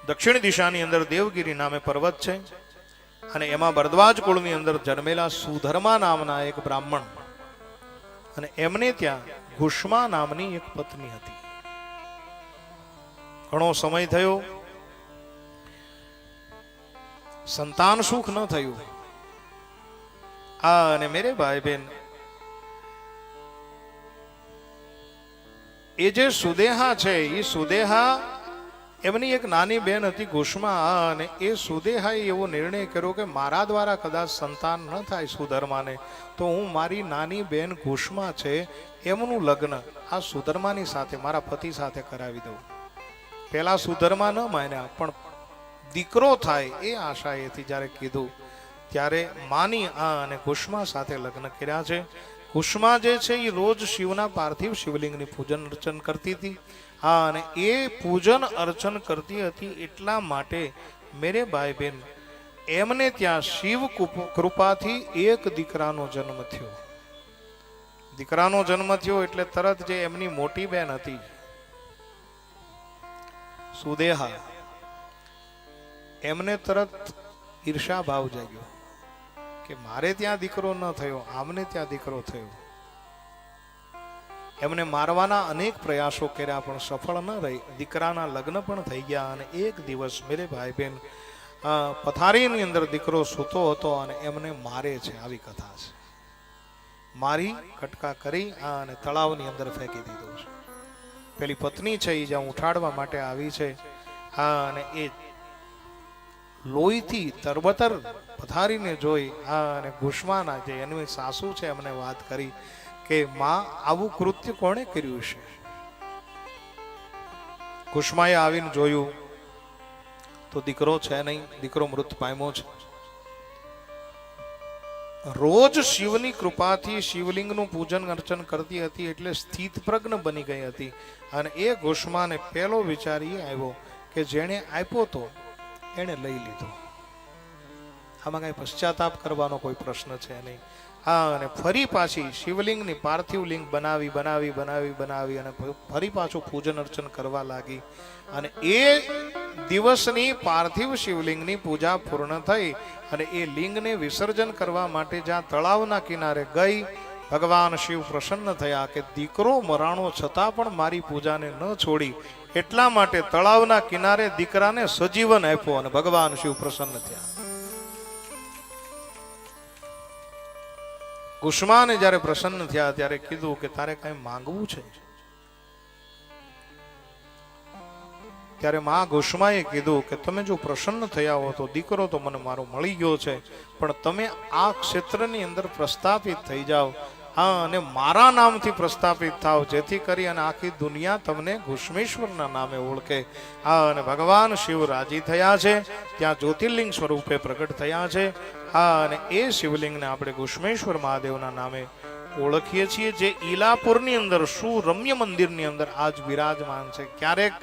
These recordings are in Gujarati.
દક્ષિણ દિશાની અંદર દેવગીરી નામે પર્વત છે અને એમાં ભરદ્વાજ કુળની અંદર જન્મેલા સુધર્મા નામના એક બ્રાહ્મણ અને એમને ત્યાં ઘુષ્મા નામની એક પત્ની હતી. ઘણો સમય થયો, સંતાન સુખ ન થયું. અને મેરે ભાઈ બહેન, એ જે સુદેહા છે એ સુદેહા એમની એક નાની બેન હતી ઘુષ્મા, અને એ સુદેહાએ એવો નિર્ણય કર્યો કે મારા દ્વારા કદાચ સંતાન ન થાય સુધર્માને, તો હું મારી નાની બેન ઘુષ્મા છે એમનું લગ્ન આ સુધર્માની સાથે મારા પતિ સાથે કરાવી દઉં. પેલા સુધર્મા ન માન્યા, પણ દીકરો થાય એ આશાએથી જ્યારે કીધું ત્યારે માની અને ઘુષ્મા સાથે લગ્ન કર્યા છે. ઘુષ્મા જે છે એ રોજ શિવના પાર્થિવ શિવલિંગની પૂજન અર્ચન કરતી હતી. અને એ પૂજન અર્ચન કરતી હતી એટલા માટે મેરે ભાઈ બહેન એમને ત્યાં શિવ કૃપાથી એક દીકરાનો જન્મ થયો. દીકરાનો જન્મ થયો એટલે તરત જે એમની મોટી બહેન હતી સુદેહા, એમને તરત ઈર્ષા ભાવ જાગ્યો કે મારે ત્યાં દીકરો ન થયો, આમને ત્યાં દીકરો થયો. એમને મારવાના અનેક પ્રયાસો કર્યા પણ સફળ ન રહી. દીકરાના લગ્ન પણ થઈ ગયા અને એક દિવસ મેરે ભાઈ બહેન પથારીની અંદર દીકરો સૂતો હતો અને એમને મારે છે. આવી કથા છે. મારી કટકા કરી અને તળાવની અંદર ફેંકી દીધો છે. પેલી પત્ની છે એ જ્યાં ઉઠાડવા માટે આવી છે, અને એ લોહીથી તરબતર પથારીને જોઈ અને ઘુષ્માના જે એની સાસુ છે એમને વાત કરી કે માં આવું કૃત્ય કોણે કર્યું છે. ઘુષ્માએ આવીને જોયું તો દીકરો છે નહીં, દીકરો મૃત પામ્યો છે. રોજ શિવની કૃપાથી શિવલિંગનું પૂજન અર્ચન કરતી હતી એટલે સ્થિત પ્રજ્ઞ બની ગઈ હતી. અને એ ઘુષ્માને પહેલો વિચાર એ આવ્યો કે જેણે આપ્યો તો એને લઈ લીધો. આમાં કઈ પશ્ચાતાપ કરવાનો કોઈ પ્રશ્ન છે નહીં. અને ફરી પાછી શિવલિંગની પાર્થિવ લિંગ બનાવી અને ફરી પાછું પૂજન અર્ચન કરવા લાગી. અને એ દિવસની પાર્થિવ શિવલિંગની પૂજા પૂર્ણ થઈ અને એ લિંગને વિસર્જન કરવા માટે જ્યાં તળાવના કિનારે ગઈ, ભગવાન શિવ પ્રસન્ન થયા કે દીકરો મરાણો છતાં પણ મારી પૂજાને ન છોડી, એટલા માટે તળાવના કિનારે દીકરાને સજીવન આપ્યો અને ભગવાન શિવ પ્રસન્ન થયા. ઘુષ્માને જ્યારે પ્રસન્ન થયા ત્યારે કીધું કે તારે કઈ માંગવું છે? ત્યારે માં ઘુષ્માએ કીધું કે તમે જો પ્રસન્ન થયા હો તો દીકરો તો મને મારો મળી ગયો છે, પણ તમે આ ક્ષેત્રની અંદર પ્રસ્થાપિત થઈ જાઓ અને મારા નામથી પ્રસ્થાપિત થાવ, જેથી કરી અને આખી દુનિયા તમને ઘુષ્મેશ્વરના નામે ઓળખે. અને ભગવાન શિવ રાજી થયા છે, ત્યાં જ્યોતિર્લિંગ સ્વરૂપે પ્રગટ થયા છે. અને એ શિવલિંગને આપણે ઘુષ્મેશ્વર મહાદેવના નામે ઓળખીએ છીએ, જે ઈલાપુરની અંદર સુરમ્ય મંદિરની અંદર આજ બિરાજમાન છે. ક્યારેક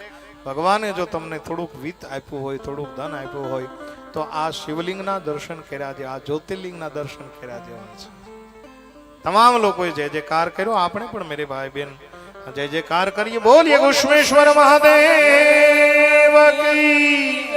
ભગવાને જો તમને થોડુંક વિત્ત આપ્યું હોય, થોડુંક ધન આપ્યું હોય, તો આ શિવલિંગના દર્શન કર્યા જેવા, આ જ્યોતિર્લિંગના દર્શન કર્યા જેવા છે. તમામ લોકોએ જય જયકાર કર્યો. આપણે પણ મેરે ભાઈ બહેન જય જયકાર કરીએ. બોલીએ ઘુષ્મેશ્વર મહાદેવ કી.